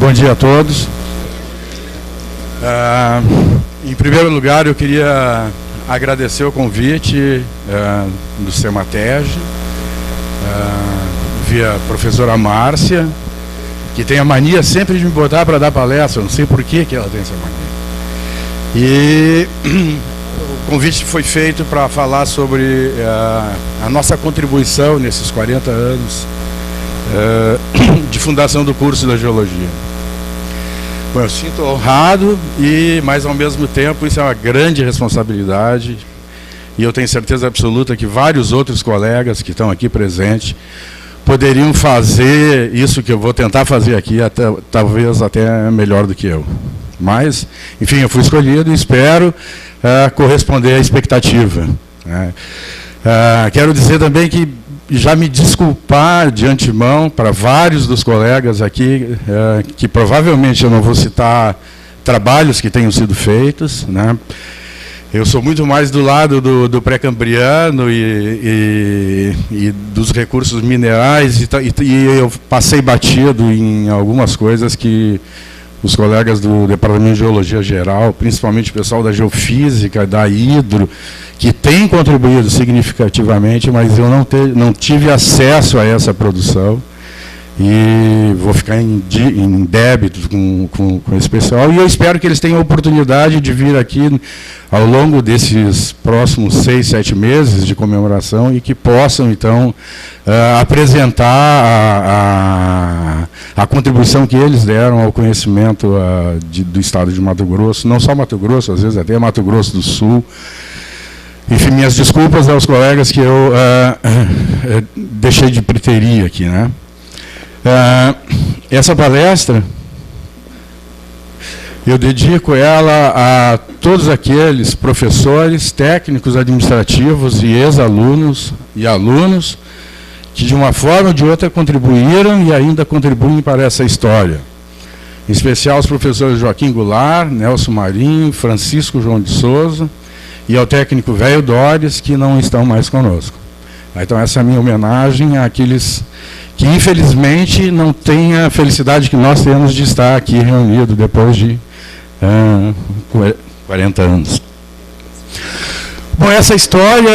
Bom dia a todos. Em primeiro lugar, eu queria agradecer o convite do Semateg, via professora Márcia, que tem a mania sempre de me botar para dar palestra, não sei por que ela tem essa mania. E o convite foi feito para falar sobre a nossa contribuição nesses 40 anos de fundação do curso da Geologia. Bom, eu sinto honrado, mas ao mesmo tempo isso é uma grande responsabilidade, e eu tenho certeza absoluta que vários outros colegas que estão aqui presentes poderiam fazer isso que eu vou tentar fazer aqui, talvez até melhor do que eu. Mas, enfim, eu fui escolhido e espero corresponder à expectativa. Quero dizer também que já me desculpar de antemão para vários dos colegas aqui, que provavelmente eu não vou citar trabalhos que tenham sido feitos, né? Eu sou muito mais do lado do pré-cambriano e dos recursos minerais, e eu passei batido em algumas coisas que os colegas do Departamento de Geologia Geral, principalmente o pessoal da Geofísica, da Hidro, que tem contribuído significativamente, mas eu não tive acesso a essa produção, e vou ficar em débito com esse pessoal, e eu espero que eles tenham a oportunidade de vir aqui ao longo desses próximos 6, 7 meses de comemoração, e que possam, então, apresentar a contribuição que eles deram ao conhecimento do estado de Mato Grosso, não só Mato Grosso, às vezes até Mato Grosso do Sul. Enfim, minhas desculpas aos colegas que eu deixei de preterir aqui, né? Essa palestra, eu dedico ela a todos aqueles professores, técnicos administrativos e ex-alunos e alunos que, de uma forma ou de outra, contribuíram e ainda contribuem para essa história. Em especial os professores Joaquim Goulart, Nelson Marinho, Francisco João de Souza e ao técnico Velho Dores, que não estão mais conosco. Então, essa é a minha homenagem àqueles que, infelizmente, não têm a felicidade que nós temos de estar aqui reunidos depois de 40 anos. Bom, essa história,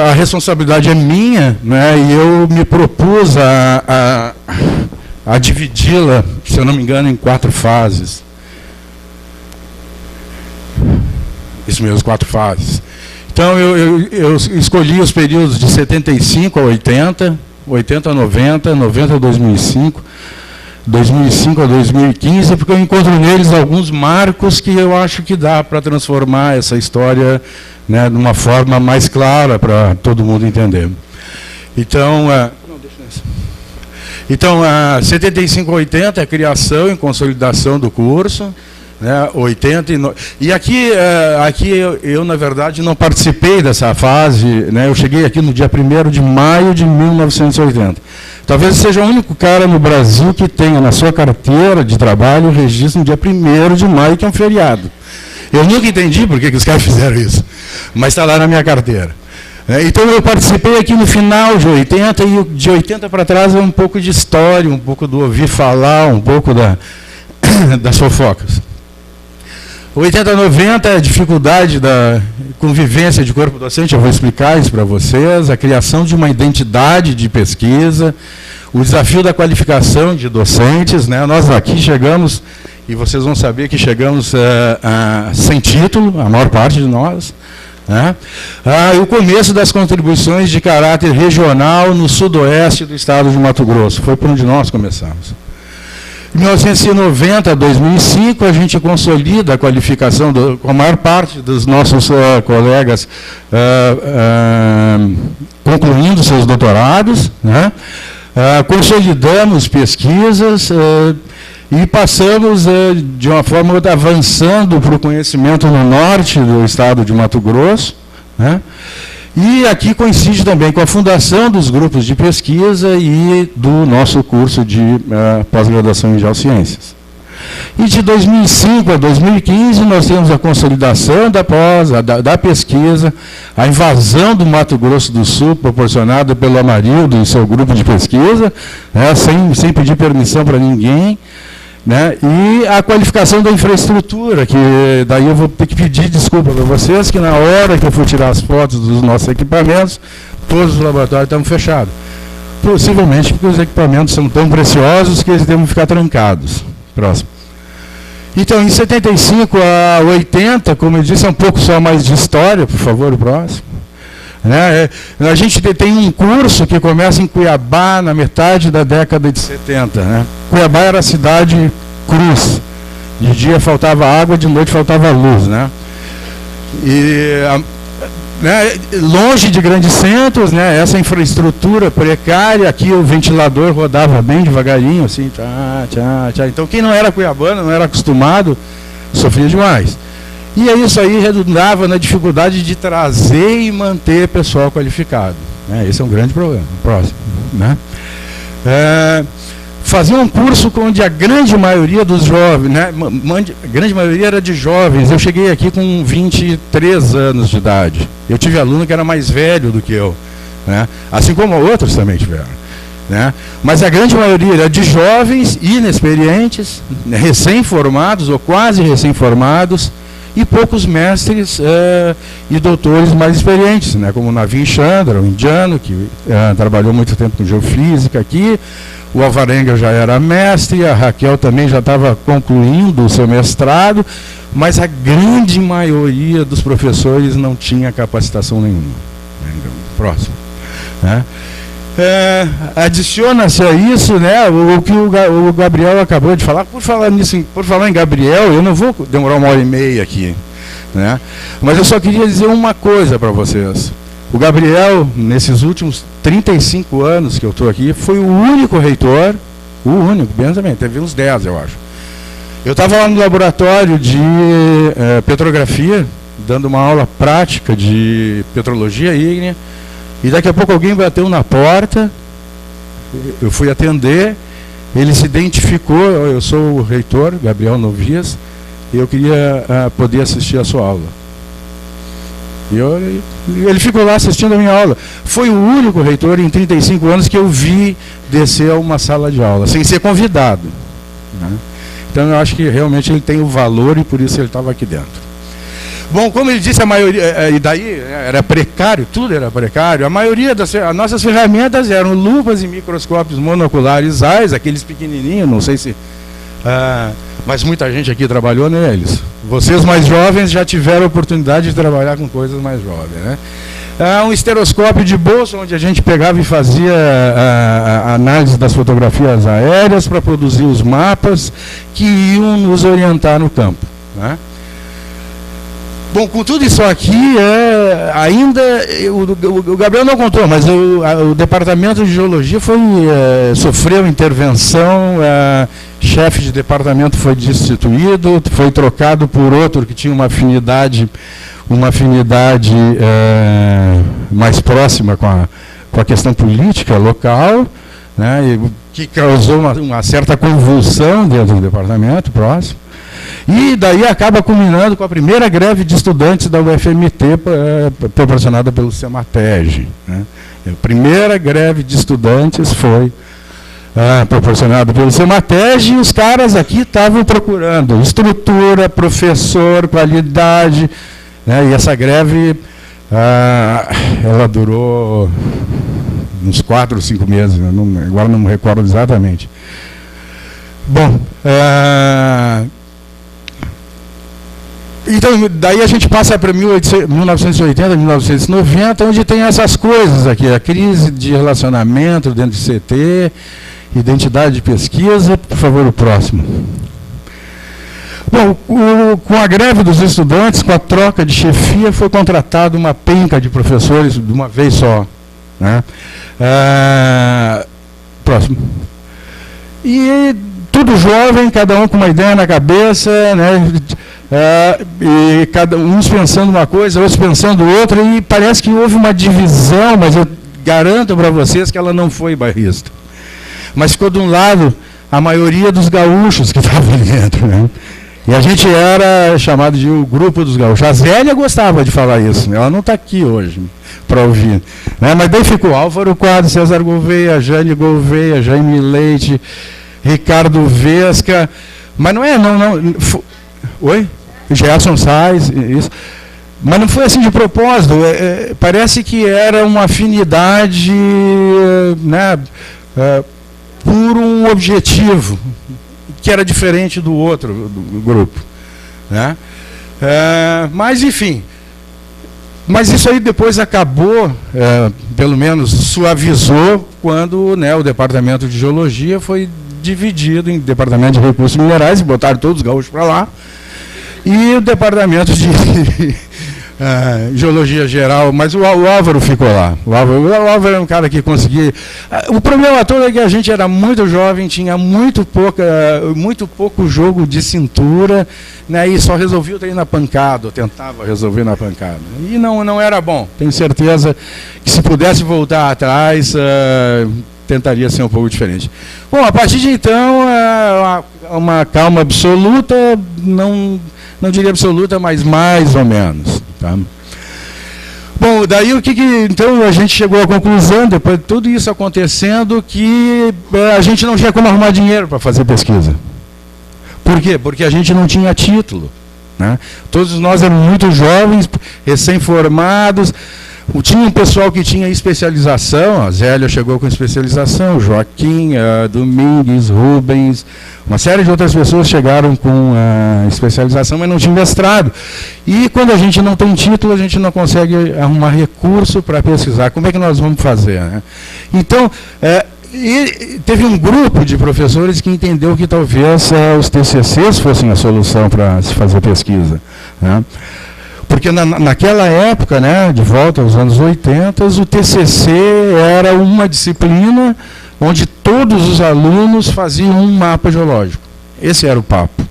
a responsabilidade é minha, né, e eu me propus a dividi-la, se eu não me engano, em 4 fases. Isso mesmo, 4 fases. Então, eu escolhi os períodos de 75 a 80, 80 a 90, 90 a 2005, 2005 a 2015, porque eu encontro neles alguns marcos que eu acho que dá para transformar essa história, né, de uma forma mais clara para todo mundo entender. Então, 75 a 80 é a criação e consolidação do curso, né, 80 e aqui eu, na verdade, não participei dessa fase, né, eu cheguei aqui no dia 1º de maio de 1980. Talvez seja o único cara no Brasil que tenha na sua carteira de trabalho o registro no dia 1º de maio, que é um feriado. Eu nunca entendi por que os caras fizeram isso, mas está lá na minha carteira. Então, eu participei aqui no final de 80, e de 80 para trás é um pouco de história, um pouco do ouvir falar, um pouco das fofocas. 80 a 90 é a dificuldade da convivência de corpo docente, eu vou explicar isso para vocês, a criação de uma identidade de pesquisa, o desafio da qualificação de docentes, né? Nós aqui chegamos, e vocês vão saber que chegamos sem título, a maior parte de nós, né? O começo das contribuições de caráter regional no sudoeste do estado de Mato Grosso, foi por onde nós começamos. Em 1990 a 2005, a gente consolida a qualificação com a maior parte dos nossos colegas concluindo seus doutorados, né? Consolidamos pesquisas e passamos, de uma forma ou outra, avançando para o conhecimento no norte do estado de Mato Grosso, né? E aqui coincide também com a fundação dos grupos de pesquisa e do nosso curso de pós-graduação em Geociências. E de 2005 a 2015, nós temos a consolidação da pesquisa, a invasão do Mato Grosso do Sul, proporcionada pelo Amarildo e seu grupo de pesquisa, sem pedir permissão para ninguém, né? E a qualificação da infraestrutura, que daí eu vou ter que pedir desculpa para vocês, que na hora que eu fui tirar as fotos dos nossos equipamentos, todos os laboratórios estavam fechados. Possivelmente porque os equipamentos são tão preciosos que eles devem ficar trancados. Próximo. Então, em 75 a 80, como eu disse, é um pouco só mais de história, por favor, o próximo. Né? A gente tem um curso que começa em Cuiabá, na metade da década de 70. Né? Cuiabá era a cidade cruz. De dia faltava água, de noite faltava luz. Né? Longe de grandes centros, né? Essa infraestrutura precária, aqui o ventilador rodava bem devagarinho, assim, Então quem não era cuiabano, não era acostumado, sofria demais. E isso aí redundava na dificuldade de trazer e manter pessoal qualificado. Né? Esse é um grande problema. Próximo. Né? Fazia um curso onde a grande maioria dos jovens, né? A grande maioria era de jovens. Eu cheguei aqui com 23 anos de idade. Eu tive aluno que era mais velho do que eu. Né? Assim como outros também tiveram. Né? Mas a grande maioria era de jovens, inexperientes, recém-formados ou quase recém-formados, e poucos mestres e doutores mais experientes, né? Como o Navin Chandra, o indiano, que trabalhou muito tempo com geofísica aqui, o Alvarenga já era mestre, a Raquel também já estava concluindo o seu mestrado, mas a grande maioria dos professores não tinha capacitação nenhuma. Próximo. Né? Adiciona-se a isso, né, o que o Gabriel acabou de falar. Por falar em Gabriel, eu não vou demorar 1h30 aqui, né, mas eu só queria dizer uma coisa para vocês. O Gabriel, nesses últimos 35 anos que eu estou aqui, foi o único reitor, bem também, teve uns 10, eu acho. Eu estava lá no laboratório de petrografia, dando uma aula prática de petrologia ígnea, e daqui a pouco alguém bateu na porta, eu fui atender, ele se identificou, eu sou o reitor, Gabriel Novias, e eu queria poder assistir a sua aula. Ele ficou lá assistindo a minha aula. Foi o único reitor em 35 anos que eu vi descer a uma sala de aula, sem ser convidado. Né? Então eu acho que realmente ele tem o valor e por isso ele estava aqui dentro. Bom, como ele disse, a maioria, e daí era precário, tudo era precário, a maioria das nossas ferramentas eram lupas e microscópios monoculares Zeiss, aqueles pequenininhos, não sei se... mas muita gente aqui trabalhou neles. Vocês mais jovens já tiveram a oportunidade de trabalhar com coisas mais jovens. Né? Um estereoscópio de bolso, onde a gente pegava e fazia a análise das fotografias aéreas para produzir os mapas que iam nos orientar no campo. Né? Bom, com tudo isso aqui, ainda, o Gabriel não contou, mas o Departamento de Geologia sofreu intervenção, chefe de departamento foi destituído, foi trocado por outro que tinha uma afinidade mais próxima com a questão política local, né, que causou uma certa convulsão dentro do departamento próximo. E daí acaba culminando com a primeira greve de estudantes da UFMT proporcionada pelo Semateg. Né? A primeira greve de estudantes foi proporcionada pelo Semateg, e os caras aqui estavam procurando estrutura, professor, qualidade. Né? E essa greve ela durou uns 4 ou 5 meses, né? Agora não me recordo exatamente. Bom, então, daí a gente passa para 1980, 1990, onde tem essas coisas aqui, a crise de relacionamento dentro de CT, identidade de pesquisa. Por favor, o próximo. Bom, com a greve dos estudantes, com a troca de chefia, foi contratado uma penca de professores de uma vez só. Né? Próximo. E tudo jovem, cada um com uma ideia na cabeça, né? E uns pensando uma coisa, outros pensando outra, e parece que houve uma divisão, mas eu garanto para vocês que ela não foi bairrista. Mas ficou de um lado a maioria dos gaúchos que estavam ali dentro. Né? E a gente era chamado de o grupo dos gaúchos. A Zélia gostava de falar isso, ela não está aqui hoje para ouvir. Né? Mas daí ficou Álvaro Quadro, César Gouveia, Jane Gouveia, Jaime Leite, Ricardo Vesca, Mas não é, oi? Gerson Sais, isso. Mas não foi assim de propósito. Parece que era uma afinidade, né, por um objetivo que era diferente do outro do grupo, né? Mas enfim, mas isso aí depois acabou, pelo menos suavizou quando, né, o departamento de geologia foi dividido em departamento de recursos minerais e botaram todos os gaúchos para lá, e o departamento de geologia geral, mas o Álvaro ficou lá. O Álvaro era um cara que conseguia. O problema todo é que a gente era muito jovem, tinha muito pouco jogo de cintura, né, e só resolvia o trem na pancada, tentava resolver na pancada. E não era bom. Tenho certeza que se pudesse voltar atrás, tentaria ser um pouco diferente. Bom, a partir de então, uma calma absoluta, não diria absoluta, mas mais ou menos. Tá? Bom, daí então a gente chegou à conclusão, depois de tudo isso acontecendo, que a gente não tinha como arrumar dinheiro para fazer pesquisa. Por quê? Porque a gente não tinha título, né? Todos nós éramos muito jovens, recém-formados. Tinha um pessoal que tinha especialização, a Zélia chegou com especialização, Joaquim, Domingues, Rubens, uma série de outras pessoas chegaram com especialização, mas não tinha mestrado. E quando a gente não tem título, a gente não consegue arrumar recurso para pesquisar. Como é que nós vamos fazer, né? Então, teve um grupo de professores que entendeu que talvez os TCCs fossem a solução para se fazer pesquisa, né? Porque naquela época, né, de volta aos anos 80, o TCC era uma disciplina onde todos os alunos faziam um mapa geológico. Esse era o papo,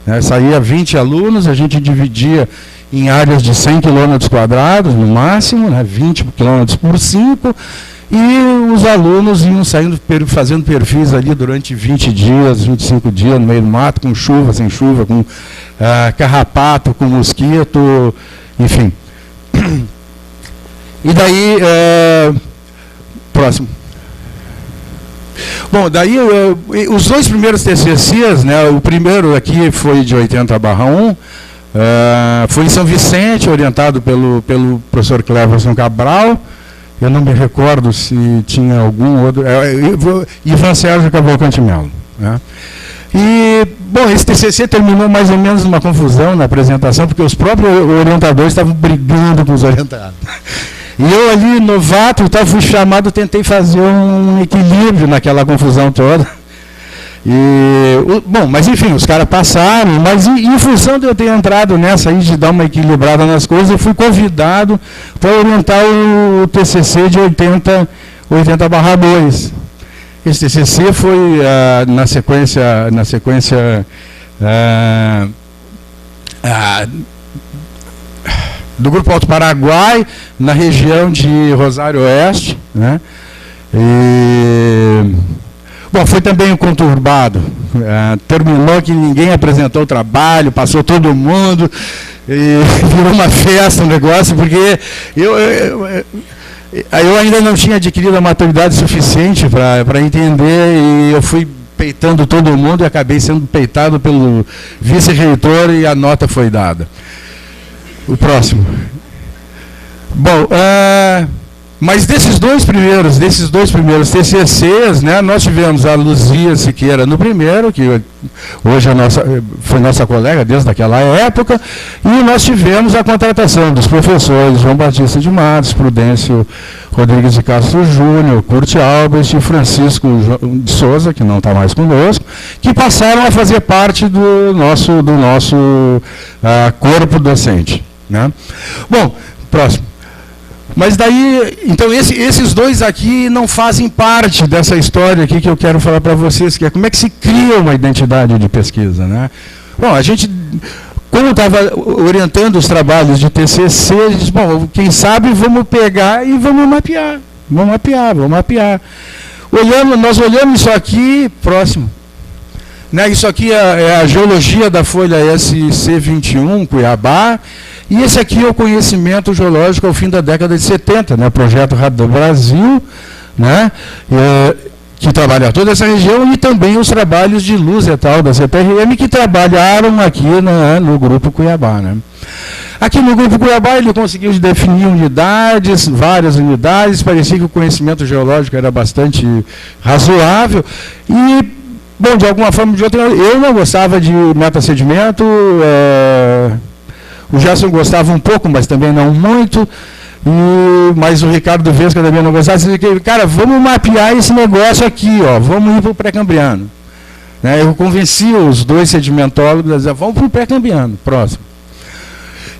né? Saía 20 alunos, a gente dividia em áreas de 100 km² no máximo, né, 20 km por 5, e os alunos iam saindo, fazendo perfis ali durante 20 dias, 25 dias, no meio do mato, com chuva, sem chuva, com carrapato, com mosquito, enfim. E daí, próximo. Bom, daí os dois primeiros TCCs, né, o primeiro aqui foi de 80/1, foi em São Vicente, orientado pelo professor Cleverson Cabral. Eu não me recordo se tinha algum outro. Ivan Sérgio Cavalcante Melo, né? E, bom, esse TCC terminou mais ou menos numa confusão na apresentação, porque os próprios orientadores estavam brigando com os orientados. E eu ali, novato, fui chamado, tentei fazer um equilíbrio naquela confusão toda. Bom, mas enfim, os caras passaram, mas em função de eu ter entrado nessa aí, de dar uma equilibrada nas coisas, eu fui convidado para orientar o TCC de 80/2. Esse TCC foi na sequência do Grupo Alto Paraguai, na região de Rosário Oeste, né? Bom, foi também conturbado. Terminou que ninguém apresentou o trabalho, passou todo mundo, e virou uma festa o negócio, porque eu ainda não tinha adquirido a maturidade suficiente para entender, e eu fui peitando todo mundo e acabei sendo peitado pelo vice-reitor e a nota foi dada. O próximo. Bom, mas desses dois primeiros TCCs, né, nós tivemos a Luzia Siqueira no primeiro, que hoje foi nossa colega desde aquela época, e nós tivemos a contratação dos professores João Batista de Matos, Prudêncio Rodrigues de Castro Júnior, Curti Albert e Francisco de Souza, que não está mais conosco, que passaram a fazer parte do nosso corpo docente, né? Bom, próximo. Mas daí, então esses dois aqui não fazem parte dessa história aqui que eu quero falar para vocês, que é como é que se cria uma identidade de pesquisa, né? Bom, a gente, quando estava orientando os trabalhos de TCC, a gente disse, bom, quem sabe vamos pegar e vamos mapear. Nós olhamos isso aqui, próximo. Né, isso aqui é a geologia da folha SC21, Cuiabá. E esse aqui é o conhecimento geológico ao fim da década de 70, né, projeto Rádio do Brasil, né, que trabalha toda essa região, e também os trabalhos de luz e tal da CPRM, que trabalharam aqui no Grupo Cuiabá, né? Aqui no Grupo Cuiabá ele conseguiu definir unidades, várias unidades, parecia que o conhecimento geológico era bastante razoável, e, bom, de alguma forma ou de outra, eu não gostava de metasedimento, o Gerson gostava um pouco, mas também não muito, mas o Ricardo Vesca também não gostava. Disse, cara, vamos mapear esse negócio aqui, ó, vamos ir para o pré-cambriano. Né, eu convenci os dois sedimentólogos a dizer, vamos para o pré-cambriano, próximo.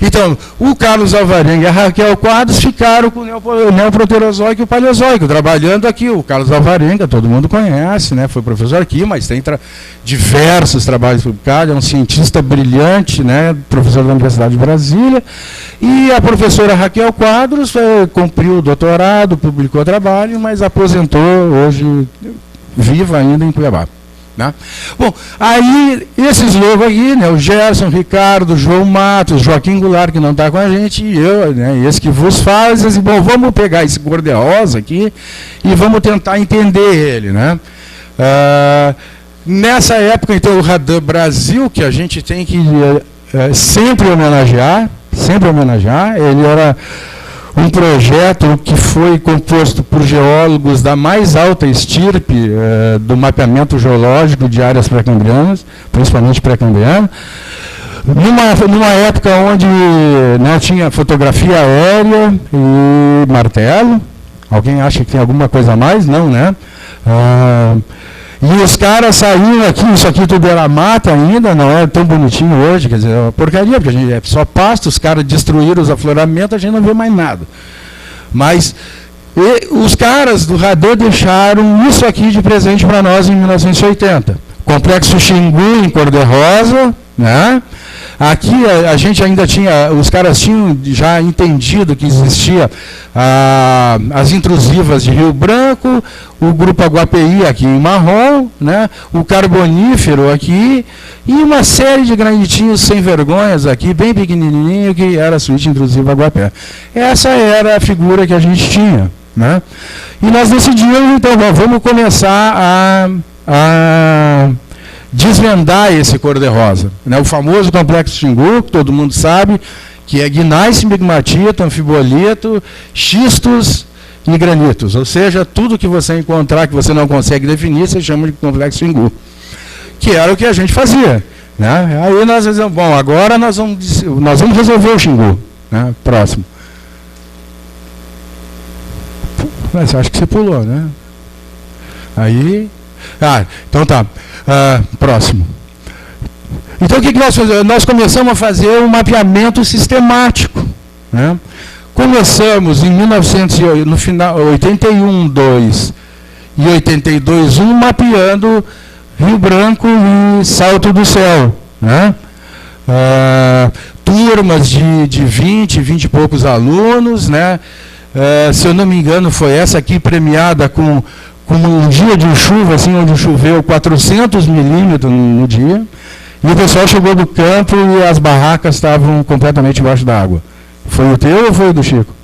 Então, o Carlos Alvarenga e a Raquel Quadros ficaram com o Neoproterozoico e o Paleozoico, trabalhando aqui. O Carlos Alvarenga, todo mundo conhece, né, foi professor aqui, mas tem diversos trabalhos publicados, é um cientista brilhante, né, professor da Universidade de Brasília. E a professora Raquel Quadros cumpriu o doutorado, publicou trabalho, mas aposentou hoje, viva ainda em Cuiabá. Né? Bom, aí esses loucos aqui, né, o Gerson, o Ricardo, o João Matos, Joaquim Goulart, que não está com a gente, e eu, né, esse que vos faz, assim, bom, vamos pegar esse cor-de-rosa aqui e vamos tentar entender ele. Né? Nessa época, então, o Radan Brasil, que a gente tem que sempre homenagear, ele era um projeto que foi composto por geólogos da mais alta estirpe do mapeamento geológico de áreas pré-cambrianas, principalmente pré-cambriana, numa época onde, né, tinha fotografia aérea e martelo. Alguém acha que tem alguma coisa a mais? Não, né? E os caras saíram aqui, isso aqui tudo era mata ainda, não é tão bonitinho hoje, quer dizer, é uma porcaria, porque a gente é só pasto, os caras destruíram os afloramentos, a gente não vê mais nada. Mas os caras do Radan deixaram isso aqui de presente para nós em 1980. Complexo Xingu em cor-de-rosa, né? Aqui a gente ainda tinha, os caras tinham já entendido que existia as intrusivas de Rio Branco, o Grupo Aguapeí aqui em marrom, né, o Carbonífero aqui, e uma série de granitinhos sem vergonhas aqui, bem pequenininho, que era a suíte intrusiva Aguapé. Essa era a figura que a gente tinha. Né? E nós decidimos, então, vamos começar a desvendar esse cor-de-rosa. Né? O famoso complexo Xingu, que todo mundo sabe, que é gneiss, migmatito, anfibolito, xistos e granitos. Ou seja, tudo que você encontrar que você não consegue definir, você chama de complexo Xingu. Que era o que a gente fazia. Né? Aí nós dizemos, bom, agora nós vamos resolver o Xingu. Né? Próximo. Mas acho que você pulou, né? Aí... então tá. Próximo. Então o que nós fazemos? Nós começamos a fazer um mapeamento sistemático. Né? Começamos em 81, 2 e 82, 1, mapeando Rio Branco e Salto do Céu. Né? Turmas de 20 e poucos alunos, né? Se eu não me engano, foi essa aqui premiada com um dia de chuva, assim, onde choveu 400 milímetros no dia, e o pessoal chegou do campo e as barracas estavam completamente embaixo d'água. Foi o teu ou foi o do Chico?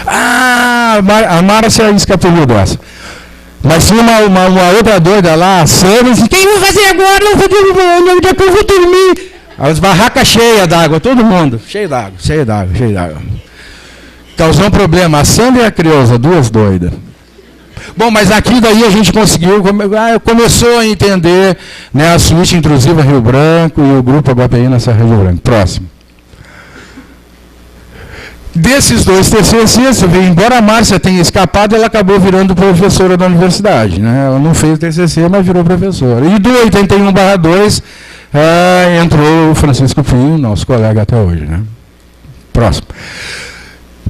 A Mara se escapuliu dessa. Mas tinha uma outra doida lá, a Sânia, disse, o que eu vou fazer agora? Depois eu vou dormir. As barracas cheias d'água, todo mundo, cheio d'água. Causou um problema, a Sandra e a Creuza, duas doidas. Bom, mas aqui daí a gente conseguiu, começou a entender, né, a suíte intrusiva Rio Branco e o Grupo Aguapeí na Serra Rio Branco. Próximo. Desses dois TCCs, embora a Márcia tenha escapado, ela acabou virando professora da universidade. Né? Ela não fez o TCC, mas virou professora. E do 81/2, entrou o Francisco Pinho, nosso colega até hoje. Né? Próximo.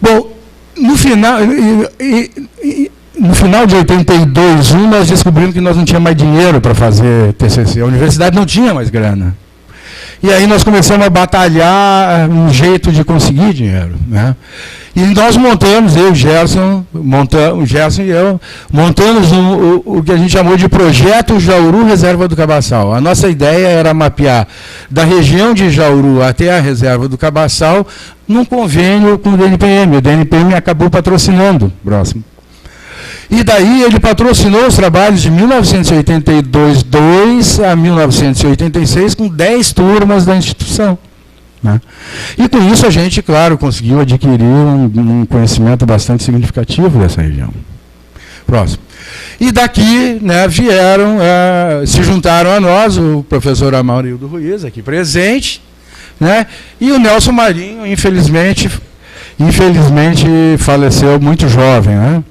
Bom, no final de 82, nós descobrimos que nós não tínhamos mais dinheiro para fazer TCC. A universidade não tinha mais grana. E aí nós começamos a batalhar um jeito de conseguir dinheiro. Né? E nós montamos, o Gerson e eu, montamos o que a gente chamou de Projeto Jauru Reserva do Cabaçal. A nossa ideia era mapear da região de Jauru até a Reserva do Cabaçal num convênio com o DNPM. O DNPM acabou patrocinando. Próximo. E daí ele patrocinou os trabalhos de 1982 a 1986 com 10 turmas da instituição. Né? E com isso a gente, claro, conseguiu adquirir um conhecimento bastante significativo dessa região. Próximo. E daqui, né, vieram, se juntaram a nós, o professor Amarildo Ruiz, aqui presente, né, e o Nelson Marinho, infelizmente faleceu muito jovem, né,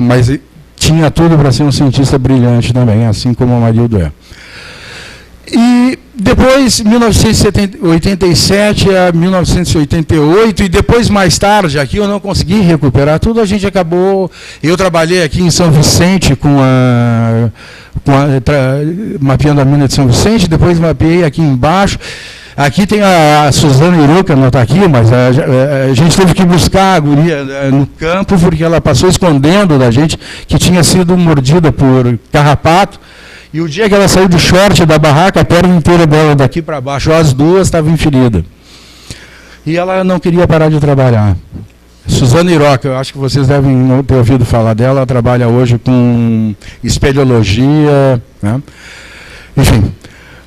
mas tinha tudo para ser um cientista brilhante também, assim como o Amarildo é. E depois, 1987 a 1988, e depois, mais tarde, aqui eu não consegui recuperar tudo, a gente acabou... Eu trabalhei aqui em São Vicente mapeando a mina de São Vicente, depois mapeei aqui embaixo. Aqui tem a Suzana Iruca, não está aqui, mas a gente teve que buscar a guria no campo, porque ela passou escondendo da gente que tinha sido mordida por carrapato. E o dia que ela saiu de short da barraca, a perna inteira dela daqui para baixo, as duas estavam feridas. E ela não queria parar de trabalhar. Suzana Iroca, eu acho que vocês devem ter ouvido falar dela, ela trabalha hoje com espeleologia, né? Enfim,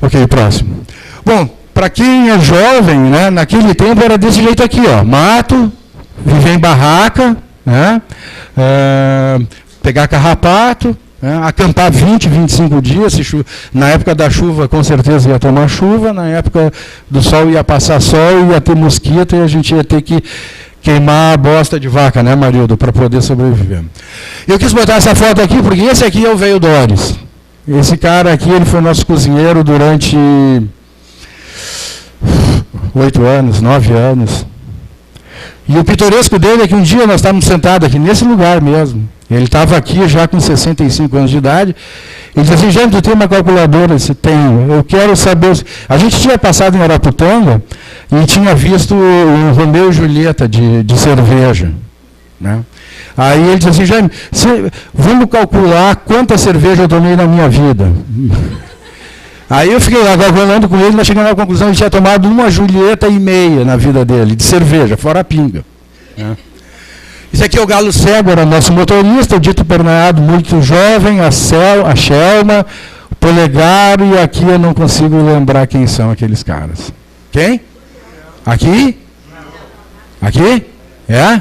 ok, próximo. Bom, para quem é jovem, né, naquele tempo era desse jeito aqui, ó, mato, viver em barraca, né, pegar carrapato, acampar 20, 25 dias, na época da chuva com certeza ia tomar chuva, na época do sol ia passar sol, ia ter mosquito e a gente ia ter que queimar a bosta de vaca, né, Marildo, para poder sobreviver. Eu quis botar essa foto aqui porque esse aqui é o Velho Doris. Esse cara aqui, ele foi nosso cozinheiro durante 8 anos, 9 anos. E o pitoresco dele é que um dia nós estávamos sentados aqui, nesse lugar mesmo. Ele estava aqui já com 65 anos de idade. Ele disse assim, gente, tu tem uma calculadora? Disse, tenho. Eu quero saber... A gente tinha passado em Araputanga e tinha visto o Romeu e Julieta de cerveja. Né? Aí ele disse assim, Jaime, vamos calcular quanta cerveja eu tomei na minha vida. Aí eu fiquei lá calculando com ele, nós chegamos à conclusão que ele tinha tomado 1,5 Julieta na vida dele, de cerveja, fora a pinga. Né? Esse aqui é o Galo Cego, era nosso motorista, o Dito Pernaiado, muito jovem, a Shelma, o Polegar, e aqui eu não consigo lembrar quem são aqueles caras. Quem? Aqui? Aqui? É?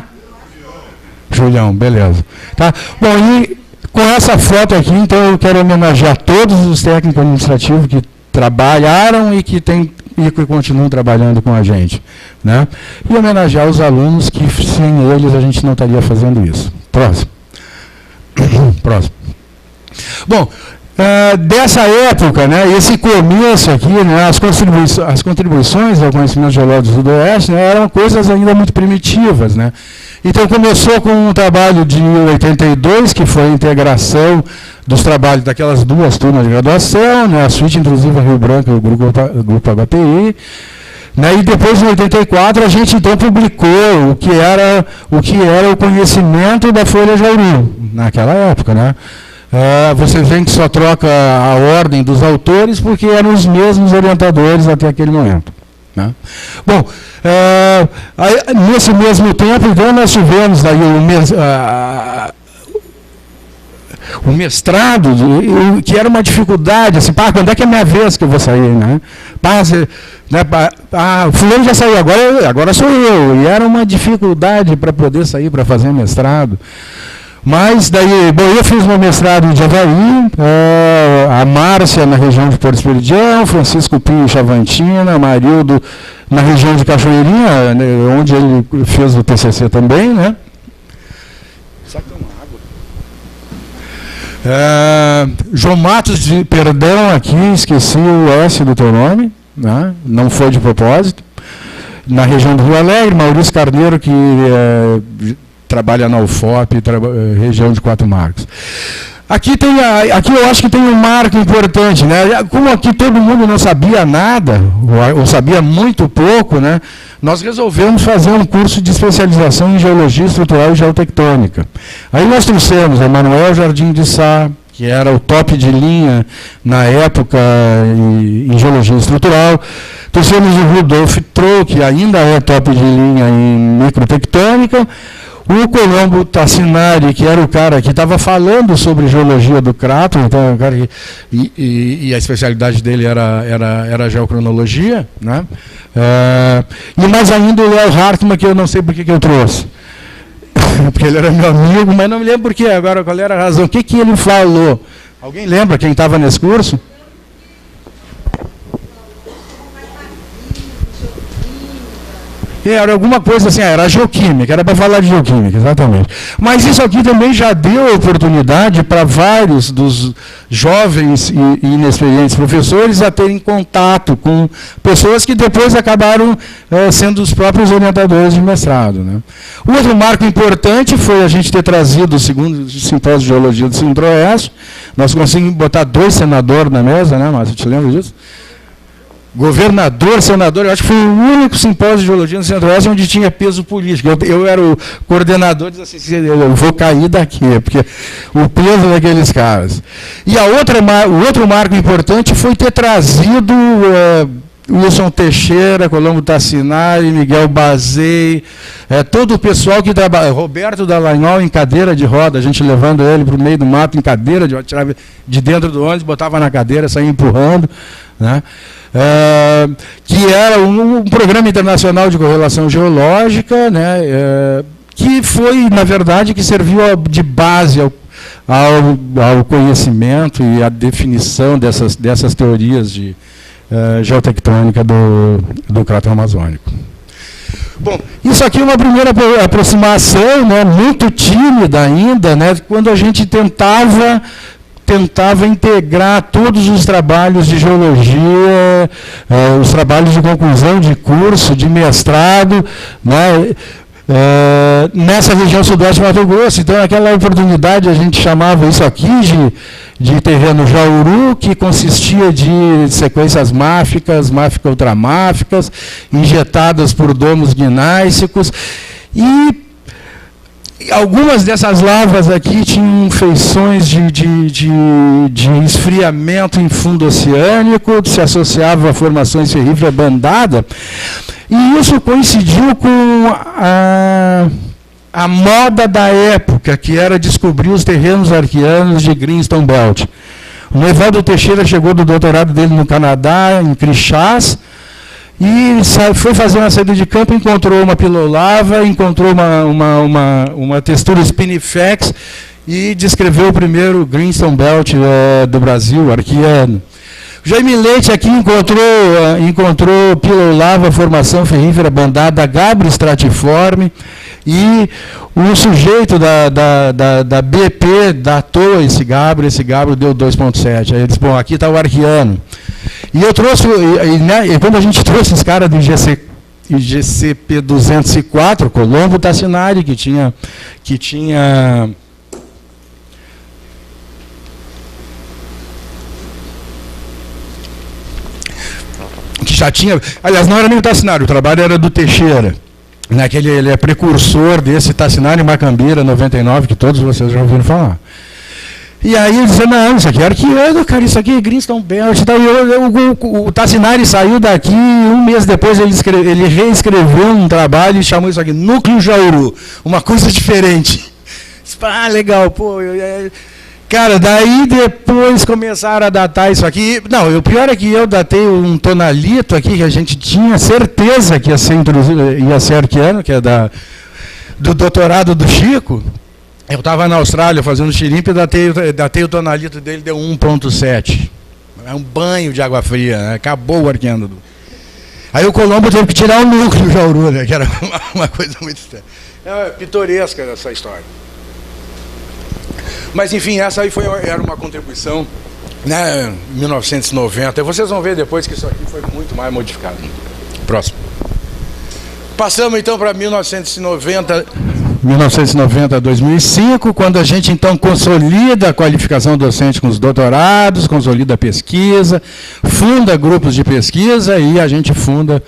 Julião, beleza. Tá? Bom, e com essa foto aqui, então, eu quero homenagear todos os técnicos administrativos que trabalharam e que continuam trabalhando com a gente. Né? E homenagear os alunos que, sem eles, a gente não estaria fazendo isso. Próximo. Próximo. Bom, dessa época, né, esse começo aqui, né, as contribuições ao conhecimento geológico do Sudoeste, né, eram coisas ainda muito primitivas. Né? Então começou com um trabalho de 82, que foi a integração dos trabalhos daquelas duas turmas de graduação, né, a Suíte Intrusiva Rio Branco e o Grupo HPI. Né, e depois, em 84, a gente então publicou o que era o conhecimento da Folha Jauru, naquela época. Né? Vocês veem que só troca a ordem dos autores porque eram os mesmos orientadores até aquele momento. Né? Bom, nesse mesmo tempo, então, nós tivemos aí o mestrado, que era uma dificuldade, assim, quando é que é minha vez que eu vou sair? Né? O fulano já saiu, agora sou eu. E era uma dificuldade para poder sair para fazer mestrado. Mas daí, bom, eu fiz meu mestrado em Javaí, a Márcia na região de Porto Esperidião, Francisco Pinho Chavantina, Marildo na região de Cachoeirinha, né, onde ele fez o TCC também, né? Será que tem uma água? João Matos, perdão aqui, esqueci o S do teu nome, né? Não foi de propósito. Na região do Rio Alegre, Maurício Carneiro, que trabalha na UFOP, região de Quatro Marcos. Aqui eu acho que tem um marco importante, né? Como aqui todo mundo não sabia nada, ou sabia muito pouco, né? Nós resolvemos fazer um curso de especialização em Geologia Estrutural e Geotectônica. Aí nós trouxemos Emanuel Jardim de Sá, que era o top de linha na época em Geologia Estrutural. Trouxemos o Rudolf Troll, que ainda é top de linha em Microtectônica. O Colombo Tassinari, que era o cara que estava falando sobre geologia do crato, então, e a especialidade dele era a geocronologia, né? E mais ainda o Léo Hartmann, que eu não sei por que eu trouxe. Porque ele era meu amigo, mas não me lembro por quê. Agora, qual era a razão? O que ele falou? Alguém lembra quem estava nesse curso? Era alguma coisa assim, era geoquímica, era para falar de geoquímica, exatamente. Mas isso aqui também já deu oportunidade para vários dos jovens e inexperientes professores a terem contato com pessoas que depois acabaram sendo os próprios orientadores de mestrado, né? O outro marco importante foi a gente ter trazido o segundo simpósio de geologia do Centro-Oeste. Nós conseguimos botar 2 senadores na mesa, né, Márcio? Te lembra disso? Governador, senador, eu acho que foi o único simpósio de geologia no Centro-Oeste onde tinha peso político. Eu era o coordenador, disse assim, eu vou cair daqui, porque o peso daqueles caras. E o outro marco importante foi ter trazido Wilson Teixeira, Colombo Tassinari, Miguel Bazei, todo o pessoal que trabalha, Roberto Dallagnol em cadeira de roda, a gente levando ele para o meio do mato em cadeira de roda, tirava de dentro do ônibus, botava na cadeira, saía empurrando, né? Que era um programa internacional de correlação geológica, né? Que foi, na verdade, que serviu de base ao conhecimento e à definição dessas teorias de geotectônica do crato amazônico. Bom, isso aqui é uma primeira aproximação, né, muito tímida ainda, né, quando a gente tentava integrar todos os trabalhos de geologia, os trabalhos de conclusão de curso, de mestrado, né, nessa região sudoeste do Mato Grosso. Então, naquela oportunidade, a gente chamava isso aqui de terreno jauru, que consistia de sequências máficas, máfica-ultramáficas, injetadas por domos gnáissicos, e algumas dessas lavas aqui tinham feições de esfriamento em fundo oceânico, que se associava a formações ferríferas bandada, e isso coincidiu com a moda da época, que era descobrir os terrenos arqueanos de Greenstone Belt. O Evaldo Teixeira chegou do doutorado dele no Canadá, em Crixás, e foi fazer uma saída de campo, encontrou uma pilolava, encontrou uma textura spinifex e descreveu o primeiro Greenstone Belt do Brasil, arqueano. Jaime Leite aqui encontrou pilolava, formação ferrífera bandada, gabre estratiforme, e o sujeito da BP datou esse gabre deu 2,7. Aí ele disse, bom, aqui está o arqueano. E eu trouxe, e quando a gente trouxe os caras do IGCP 204, Colombo Tassinari, que já tinha, aliás, não era nem o Tassinari, o trabalho era do Teixeira. Ele é precursor desse Tassinari Macambira 99, que todos vocês já ouviram falar. E aí ele dizia, não, isso aqui é arqueano, cara, isso aqui é Greenstone Belt e tal. O Tassinari saiu daqui, um mês depois ele reescreveu um trabalho e chamou isso aqui, Núcleo Jauru, uma coisa diferente. Ah, legal, pô. Cara, daí depois começaram a datar isso aqui. Não, o pior é que eu datei um tonalito aqui, que a gente tinha certeza que ia ser arqueano, que é do doutorado do Chico. Eu estava na Austrália fazendo xirimpa e datei o tonalito dele, deu 1,7. É um banho de água fria, né? Acabou o arqueano. Aí o Colombo teve que tirar o núcleo de Jauru, né? Que era uma coisa muito estranha. É pitoresca essa história. Mas, enfim, essa aí era uma contribuição, né, em 1990. E vocês vão ver depois que isso aqui foi muito mais modificado. Próximo. Passamos, então, para 1990 a 2005, quando a gente, então, consolida a qualificação docente com os doutorados, consolida a pesquisa, funda grupos de pesquisa e a gente funda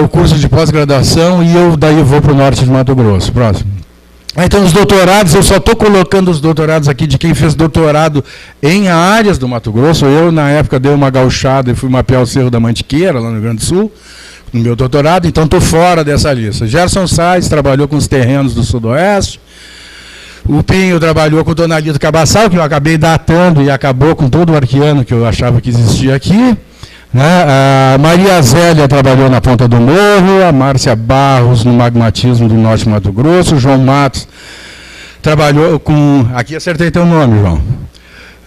o curso de pós-graduação e daí eu vou para o norte de Mato Grosso. Próximo. Então, os doutorados, eu só estou colocando os doutorados aqui de quem fez doutorado em áreas do Mato Grosso. Eu, na época, dei uma gauchada e fui mapear o Cerro da Mantiqueira, lá no Rio Grande do Sul, no meu doutorado, então estou fora dessa lista. Gerson Sais trabalhou com os terrenos do Sudoeste. O Pinho trabalhou com o Tonalito Cabassal, que eu acabei datando e acabou com todo o arqueano que eu achava que existia aqui. A Maria Zélia trabalhou na Ponta do Morro, a Márcia Barros no magmatismo do Norte Mato Grosso, o João Matos trabalhou com... Aqui acertei teu nome, João.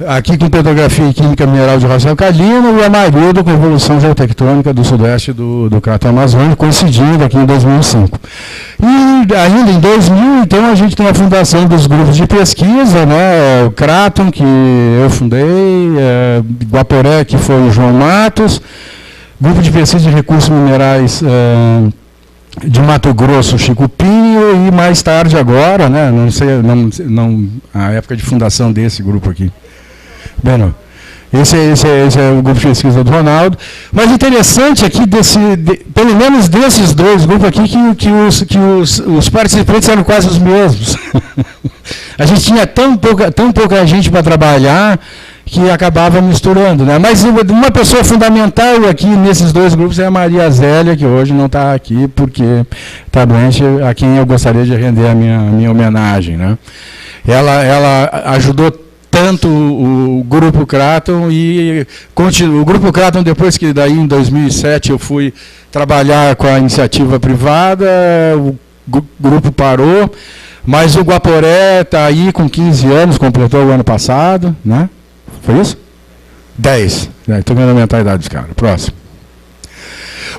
Aqui com petrografia e química mineral de rocha alcalina, e a Amarildo com evolução geotectônica do sudoeste do Crato Amazônico, coincidindo aqui em 2005. E ainda em 2000, então, a gente tem a fundação dos grupos de pesquisa, né, o Craton, que eu fundei, Guaporé, que foi o João Matos, grupo de pesquisa de recursos minerais de Mato Grosso, Chico Pinho, e mais tarde agora, né, não sei a época de fundação desse grupo aqui. Bem, não. Esse é o grupo de pesquisa do Ronaldo. Mas interessante aqui, pelo menos desses dois grupos aqui, que os participantes eram quase os mesmos. A gente tinha tão pouca gente para trabalhar que acabava misturando, né? Mas uma pessoa fundamental aqui nesses dois grupos é a Maria Zélia, que hoje não está aqui porque está doente, a quem eu gostaria de render a minha homenagem, né? Ela ajudou tanto o Grupo Craton e o Grupo Craton, depois que daí em 2007 eu fui trabalhar com a iniciativa privada, o grupo parou, mas o Guaporé está aí com 15 anos, completou o ano passado, né? Foi isso? 10. Estou vendo aumentar a idade dos caras. Próximo.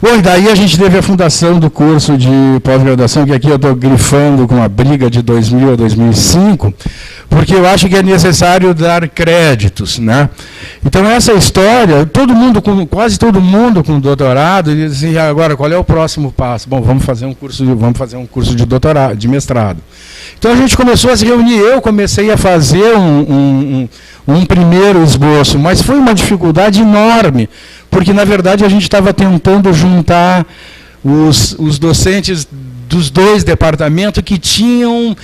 Bom, e daí a gente teve a fundação do curso de pós-graduação, que aqui eu estou grifando com a briga de 2000 a 2005, porque eu acho que é necessário dar créditos, né? Então, essa história, quase todo mundo com doutorado, e assim, agora, qual é o próximo passo? Bom, vamos fazer um curso de doutorado, de mestrado. Então, a gente começou a se reunir, eu comecei a fazer um primeiro esboço, mas foi uma dificuldade enorme, porque, na verdade, a gente estava tentando juntar os docentes dos dois departamentos que tinham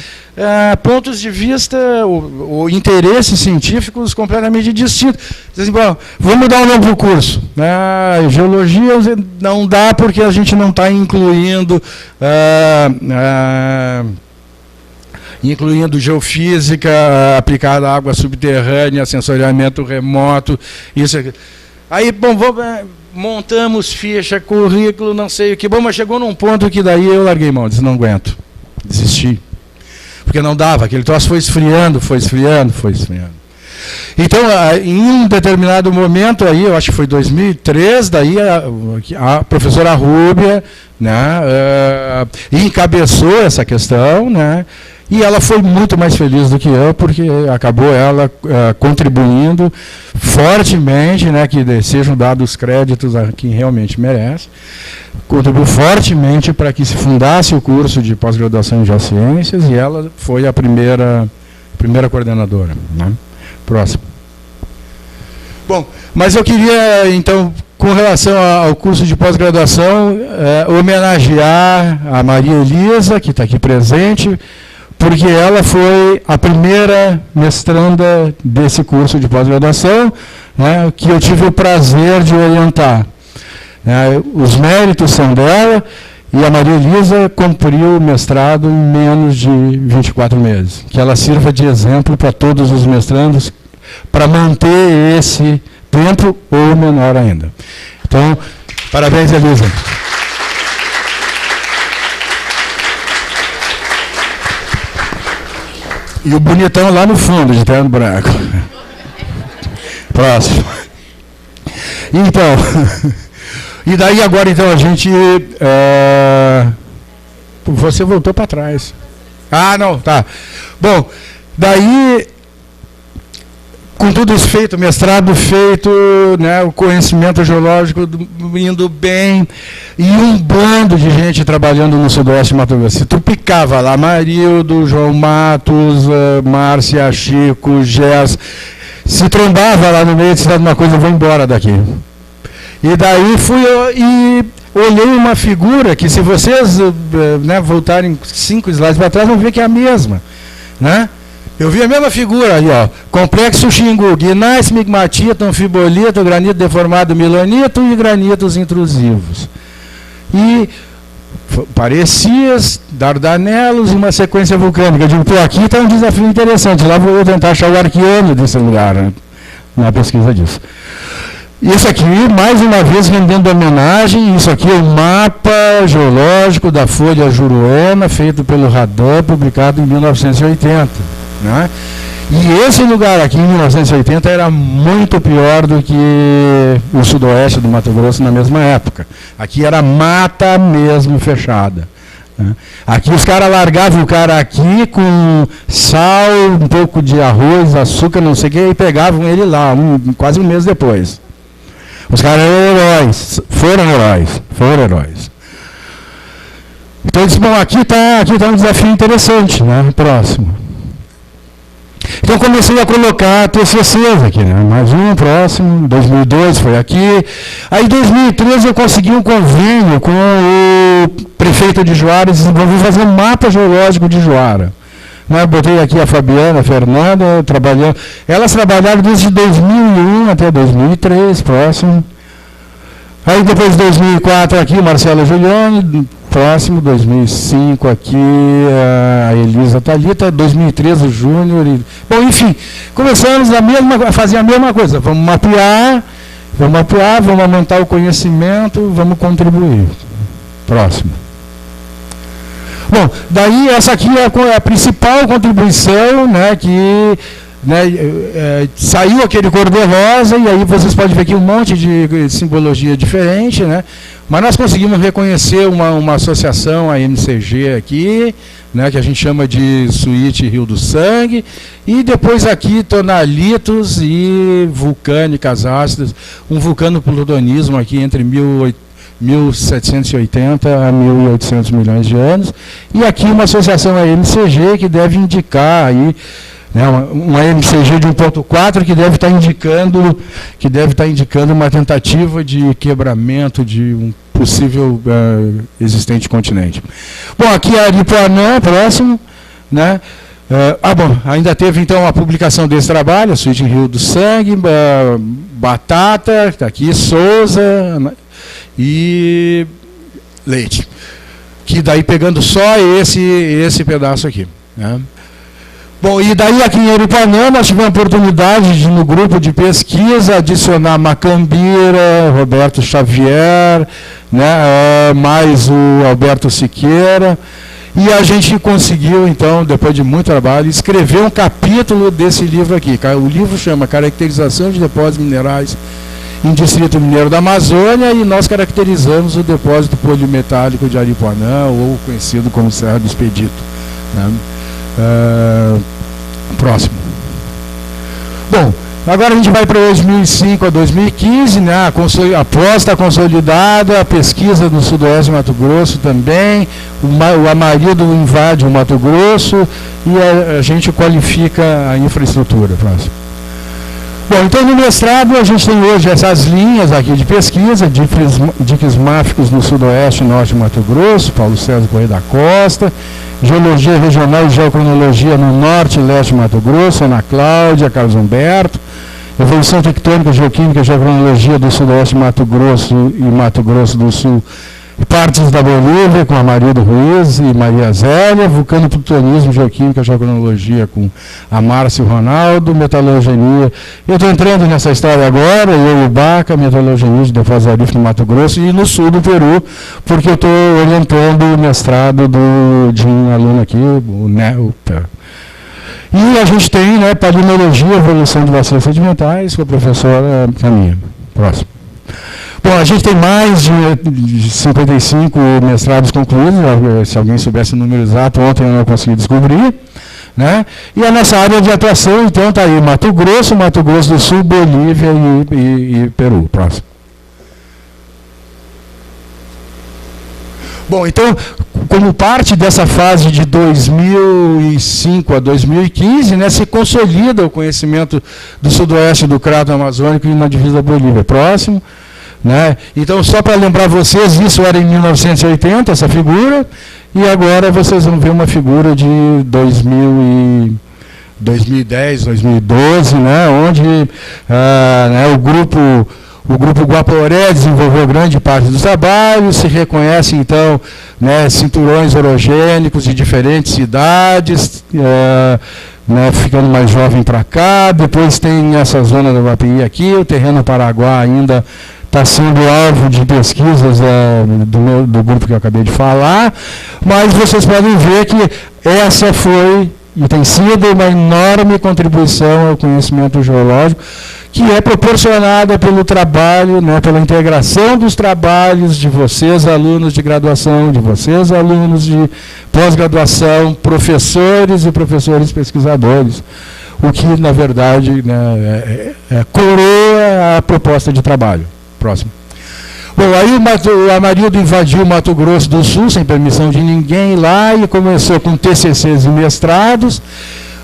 pontos de vista ou interesses científicos completamente distintos. Assim, bom, vamos dar um nome para o curso. Geologia não dá porque a gente não está incluindo geofísica aplicada à água subterrânea, sensoriamento remoto, isso aqui. Aí, bom, montamos ficha, currículo, não sei o que. Bom, mas chegou num ponto que daí eu larguei mão, disse, não aguento. Desisti. Porque não dava, aquele troço foi esfriando. Então, em um determinado momento, aí, eu acho que foi 2003, daí a professora Rúbia, né, encabeçou essa questão, né, e ela foi muito mais feliz do que eu, porque acabou ela contribuindo fortemente, né, que sejam dados créditos a quem realmente merece, contribuiu fortemente para que se fundasse o curso de pós-graduação em Geociências, e ela foi a primeira coordenadora, né. Próximo. Bom, mas eu queria, então, com relação ao curso de pós-graduação, homenagear a Maria Elisa, que está aqui presente, porque ela foi a primeira mestranda desse curso de pós-graduação, né, que eu tive o prazer de orientar. Os méritos são dela, e a Maria Elisa cumpriu o mestrado em menos de 24 meses. Que ela sirva de exemplo para todos os mestrandos, para manter esse tempo ou menor ainda. Então, parabéns, Elisa. E o bonitão lá no fundo, de terno branco. Próximo. Então, e daí agora, então, a gente... Você voltou para trás. Ah, não, tá. Bom, daí, com tudo isso feito, mestrado feito, né, o conhecimento geológico indo bem, e um bando de gente trabalhando no Sudoeste Mato Grosso. Se tu picava lá, Marildo, João Matos, Márcia, Chico, Gés, se trombava lá no meio, disse uma coisa, eu vou embora daqui. E daí fui eu, e olhei uma figura que, se vocês voltarem 5 slides para trás, vão ver que é a mesma. Né? Eu vi a mesma figura aí, ó. Complexo Xingu, gnais, migmatita, anfibolito, granito deformado milonito e granitos intrusivos. E parecias, dardanelos e uma sequência vulcânica. Eu digo, pô, aqui está um desafio interessante. Lá vou eu tentar achar o arqueano desse lugar, né? Na pesquisa disso. Isso aqui, mais uma vez, rendendo homenagem, isso aqui é o mapa geológico da Folha Juruena, feito pelo Radan, publicado em 1980. Né? E esse lugar aqui, em 1980, era muito pior do que o sudoeste do Mato Grosso na mesma época. Aqui era mata mesmo fechada. Né? Aqui os caras largavam o cara aqui com sal, um pouco de arroz, açúcar, não sei o que, e pegavam ele lá, quase um mês depois. Os caras eram heróis, foram heróis. Então eu disse, bom, aqui tá um desafio interessante, né? Próximo. Então comecei a colocar TCCs aqui, né? Mais um, próximo, 2002 foi aqui. Aí em 2013 eu consegui um convênio com o prefeito de Juara e desenvolvi fazer um mapa geológico de Juara. Né? Botei aqui a Fabiana, a Fernanda, trabalhando. Elas trabalharam desde 2001 até 2003, próximo. Aí depois de 2004 aqui, Marcela Giuliani, próximo, 2005 aqui, a Elisa Thalita, 2013 o Júnior. Bom, enfim, começamos a fazer a mesma coisa. Vamos mapear, vamos aumentar o conhecimento, vamos contribuir. Próximo. Bom, daí essa aqui é a principal contribuição, né, que... saiu aquele cor-de-rosa e aí vocês podem ver aqui um monte de simbologia diferente, né? Mas nós conseguimos reconhecer uma associação, a MCG aqui, né, que a gente chama de Suíte Rio do Sangue, e depois aqui tonalitos e vulcânicas ácidas, um vulcano-plutonismo aqui entre 1780 a 1800 milhões de anos, e aqui uma associação a MCG que deve indicar aí uma MCG de 1.4 que deve estar indicando uma tentativa de quebramento de um possível existente continente. Bom, aqui é Aripuanã, próximo, né? Bom, ainda teve então a publicação desse trabalho, a Suíte em Rio do Sangue, Batata, está aqui, Souza e Leite, que daí pegando só esse pedaço aqui, né? Bom, e daí aqui em Aripuanã nós tivemos a oportunidade de, no grupo de pesquisa, adicionar Macambira, Roberto Xavier, né, mais o Alberto Siqueira, e a gente conseguiu, então, depois de muito trabalho, escrever um capítulo desse livro aqui. O livro chama Caracterização de Depósitos Minerais em Distrito Mineiro da Amazônia, e nós caracterizamos o depósito polimetálico de Aripuanã, ou conhecido como Serra do Expedito. Né? Próximo. Bom, agora a gente vai para 2005 a 2015, né? A aposta consolidada, a pesquisa do Sudoeste do Mato Grosso também, o Amarildo invade o Mato Grosso e a gente qualifica a infraestrutura. Próximo. Bom, então no mestrado a gente tem hoje essas linhas aqui de pesquisa, diques máficos no Sudoeste e Norte do Mato Grosso, Paulo César Correia da Costa, Geologia Regional e Geocronologia no Norte e Leste do Mato Grosso, Ana Cláudia, Carlos Humberto, Evolução Tectônica, Geoquímica e Geocronologia do Sudoeste Mato Grosso e Mato Grosso do Sul, partes da Bolívia, com a Maria do Ruiz e Maria Zélia, Vulcano-Plutonismo, Geoquímica, Geocronologia, com a Márcia e o Ronaldo, Metalogenia. Eu estou entrando nessa história agora, eu e o Baca, Metalogenia de Depósitos Aríferos no Mato Grosso e no sul do Peru, porque eu estou orientando o mestrado de um aluno aqui, o Nelper. E a gente tem, né, Palinologia, Evolução de Bacias Sedimentais, com a professora Caminha. Próximo. Bom, a gente tem mais de 55 mestrados concluídos, se alguém soubesse o número exato, ontem eu não consegui descobrir. Né? E a nossa área de atuação, então, está aí, Mato Grosso do Sul, Bolívia e Peru. Próximo. Bom, então, como parte dessa fase de 2005 a 2015, né, se consolida o conhecimento do sudoeste do Crato Amazônico e na divisa Bolívia. Próximo. né? Então, só para lembrar vocês, isso era em 1980, essa figura, e agora vocês vão ver uma figura de 2010, 2012, né? Onde né, o grupo Guaporé desenvolveu grande parte dos trabalhos, se reconhece, então, né, cinturões orogênicos de diferentes cidades, né, ficando mais jovem para cá. Depois tem essa zona da Guapií aqui, o terreno Paraguá ainda está sendo alvo de pesquisas do grupo que eu acabei de falar, mas vocês podem ver que essa foi e tem sido uma enorme contribuição ao conhecimento geológico, que é proporcionada pelo trabalho, né, pela integração dos trabalhos de vocês, alunos de graduação, de vocês, alunos de pós-graduação, professores e professores pesquisadores, o que, na verdade, né, coroa a proposta de trabalho. Próximo. Bom, aí o Amarildo invadiu o Mato Grosso do Sul, sem permissão de ninguém lá, e começou com TCCs e mestrados.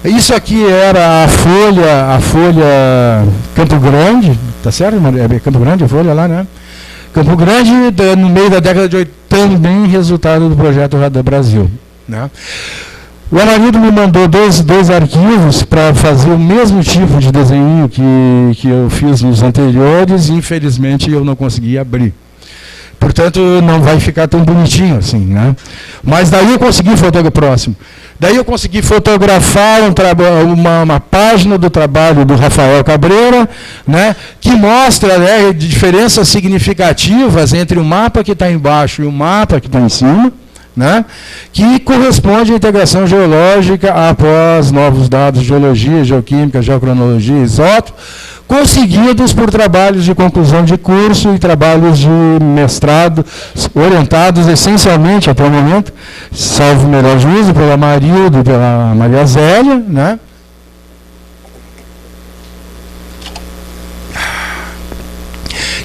Isso aqui era a Folha Campo Grande, tá certo? É Campo Grande a Folha lá, né? Campo Grande, no meio da década de 80, também resultado do projeto Radar Brasil, né? O Amarildo me mandou dois arquivos para fazer o mesmo tipo de desenho que eu fiz nos anteriores, e infelizmente eu não consegui abrir. Portanto, não vai ficar tão bonitinho assim, né? Mas daí eu consegui fotografar uma página do trabalho do Rafael Cabreira, né, que mostra, né, diferenças significativas entre o mapa que está embaixo e o mapa que está em cima, né, que corresponde à integração geológica após novos dados de geologia, geoquímica, geocronologia, isótopo, conseguidos por trabalhos de conclusão de curso e trabalhos de mestrado, orientados essencialmente, até o momento, salvo o melhor juízo, pela Amarildo e pela Maria Zélia, né?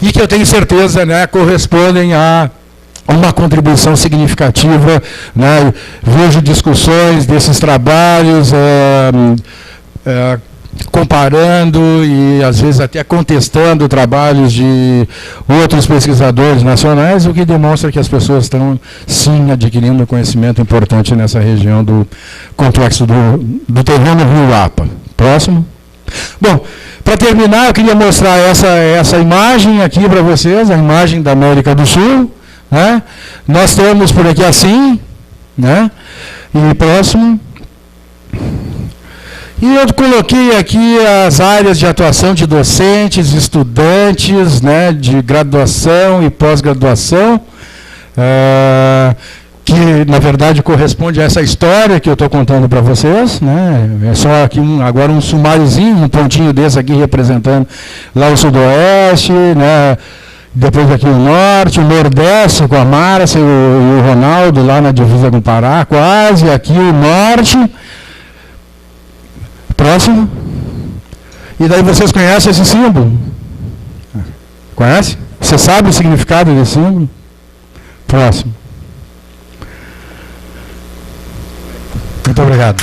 E que eu tenho certeza, né, correspondem a uma contribuição significativa, né? Vejo discussões desses trabalhos, comparando e, às vezes, até contestando trabalhos de outros pesquisadores nacionais, o que demonstra que as pessoas estão, sim, adquirindo conhecimento importante nessa região do complexo do terreno Rio-Apa. Próximo. Bom, para terminar, eu queria mostrar essa imagem aqui para vocês, a imagem da América do Sul, né? Nós temos por aqui assim, né? E próximo. E eu coloquei aqui as áreas de atuação de docentes, estudantes, né, de graduação e pós-graduação, que, na verdade, corresponde a essa história que eu estou contando para vocês, né? É só aqui agora um sumáriozinho, um pontinho desse aqui representando lá o Sudoeste, né? Depois aqui o Norte, o Nordeste com a Márcia e o Ronaldo lá na divisa com o Pará, quase, aqui o Norte. Próximo. E daí vocês conhecem esse símbolo? Conhece? Você sabe o significado desse símbolo? Próximo. Muito obrigado.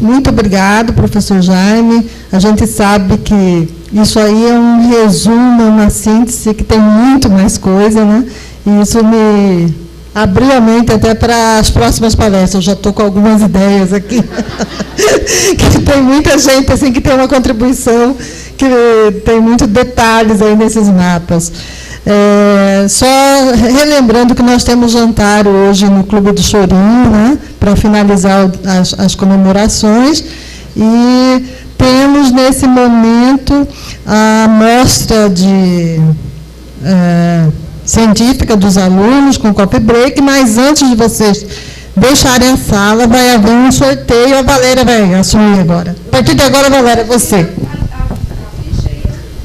Muito obrigado, professor Jaime. A gente sabe que isso aí é um resumo, uma síntese, que tem muito mais coisa, né? E isso me abriu a mente até para as próximas palestras. Eu já estou com algumas ideias aqui. Que tem muita gente assim, que tem uma contribuição, que tem muitos detalhes aí nesses mapas. Só relembrando que nós temos jantar hoje no Clube do Chorinho, né, para finalizar as comemorações, e temos nesse momento a mostra científica dos alunos com coffee break, mas antes de vocês deixarem a sala, vai haver um sorteio. A Valéria vai assumir agora. A partir de agora, Valéria, você.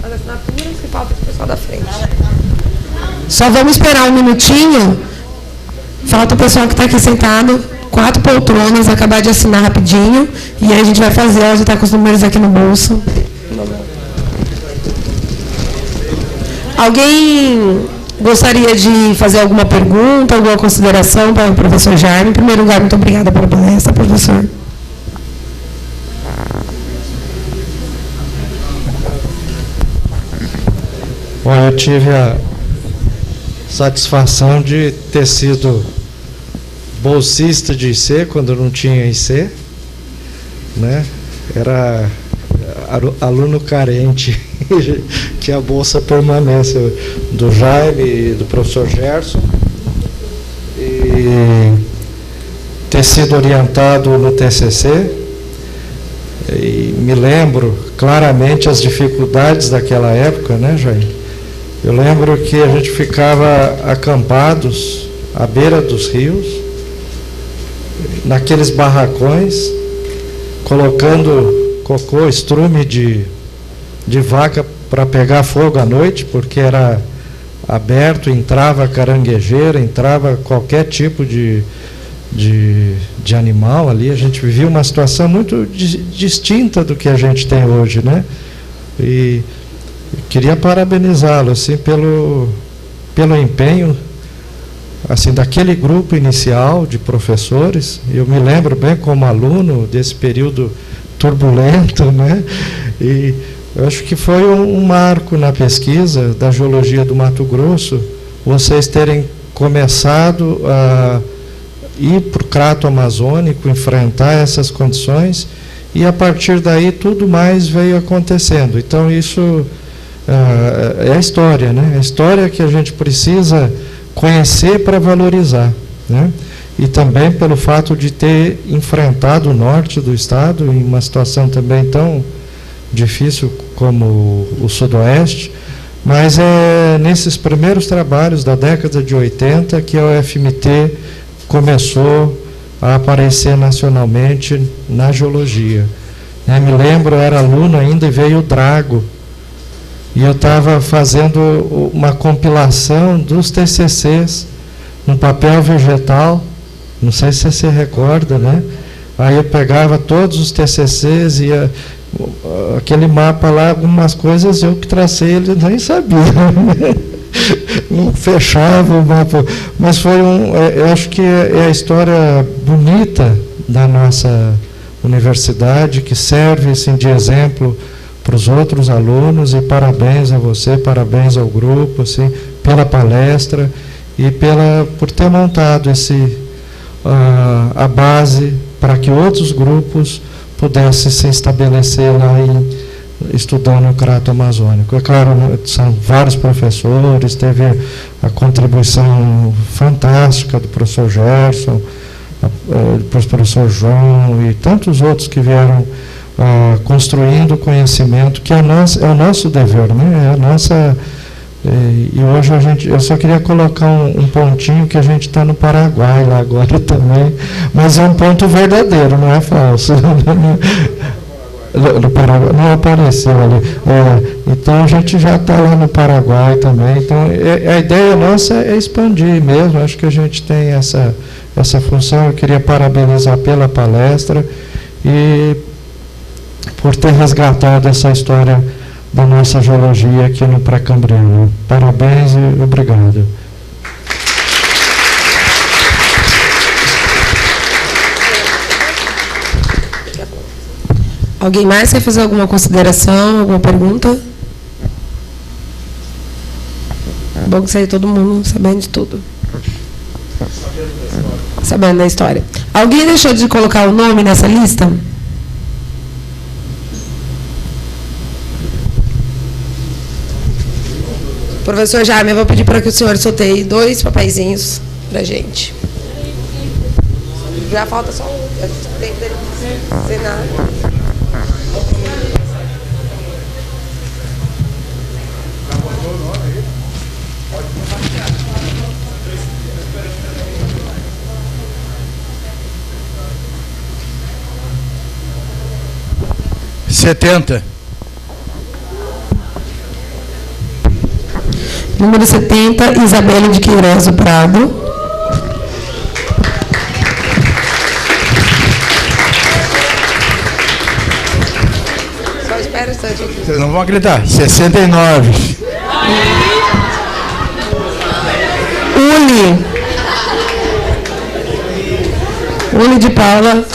As assinaturas que faltam para o pessoal da frente. Só vamos esperar um minutinho. Falta o pessoal que está aqui sentado. 4 poltronas, acabar de assinar rapidinho, e aí a gente vai fazer, ela já está com os números aqui no bolso. Alguém gostaria de fazer alguma pergunta, alguma consideração para o professor Jaime? Em primeiro lugar, muito obrigada pela palestra, professor. Bom, eu tive a satisfação de ter sido bolsista de IC quando não tinha IC, né? Era aluno carente, que a bolsa permanece, do Jaime e do professor Gerson, e ter sido orientado no TCC, e me lembro claramente as dificuldades daquela época, né, Jaime? Eu lembro que a gente ficava acampados à beira dos rios, naqueles barracões, colocando cocô, estrume de vaca para pegar fogo à noite, porque era aberto, entrava caranguejeira, entrava qualquer tipo de animal ali. A gente vivia uma situação muito distinta do que a gente tem hoje, né? E queria parabenizá-lo assim, pelo empenho assim, daquele grupo inicial de professores. Eu me lembro bem como aluno desse período turbulento, né? E eu acho que foi um marco na pesquisa da geologia do Mato Grosso, vocês terem começado a ir para o crato amazônico, enfrentar essas condições, e a partir daí tudo mais veio acontecendo. Então isso é a história, né? A história que a gente precisa conhecer para valorizar, né? E também pelo fato de ter enfrentado o norte do estado em uma situação também tão difícil como o sudoeste, mas é nesses primeiros trabalhos da década de 80 que a UFMT começou a aparecer nacionalmente na geologia. Me lembro, eu era aluno ainda e veio o Drago, e eu estava fazendo uma compilação dos TCCs no papel vegetal, não sei se você se recorda, né? Aí eu pegava todos os TCCs e aquele mapa lá, algumas coisas eu que tracei, ele nem sabia. Não fechava o mapa, mas foi eu acho que é a história bonita da nossa universidade, que serve assim, de exemplo para os outros alunos, e parabéns a você, parabéns ao grupo assim, pela palestra e por ter montado a base para que outros grupos pudessem se estabelecer lá estudando o crato amazônico. É claro, são vários professores, teve a contribuição fantástica do professor Gerson, do professor João e tantos outros que vieram construindo conhecimento, que é o nosso dever, né? É a nossa. E hoje eu só queria colocar um pontinho, que a gente está no Paraguai lá agora também, mas é um ponto verdadeiro, não é falso. No Paraguai, não apareceu ali. Então a gente já está lá no Paraguai também. Então a ideia nossa é expandir mesmo. Acho que a gente tem essa função. Eu queria parabenizar pela palestra e por ter resgatado essa história da nossa geologia aqui no Pré-Cambriano. Parabéns e obrigado. Alguém mais quer fazer alguma consideração, alguma pergunta? É bom que saiu todo mundo sabendo de tudo. Sabendo da história. Alguém deixou de colocar o nome nessa lista? Professor Jaime, eu vou pedir para que o senhor sorteie 2 papeizinhos para a gente. Já falta só um. Tem que assinar. Número 70, Isabelle de Queiroz do Prado. Vocês não vão acreditar, 69. Uli de Paula.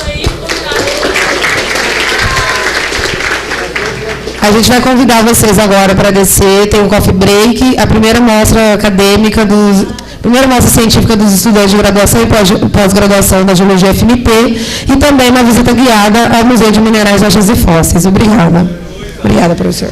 A gente vai convidar vocês agora para descer, tem um coffee break, a primeira mostra acadêmica primeira mostra científica dos estudantes de graduação e pós-graduação da Geologia FNP e também uma visita guiada ao Museu de Minerais, Rochas e Fósseis. Obrigada. Obrigada, professor.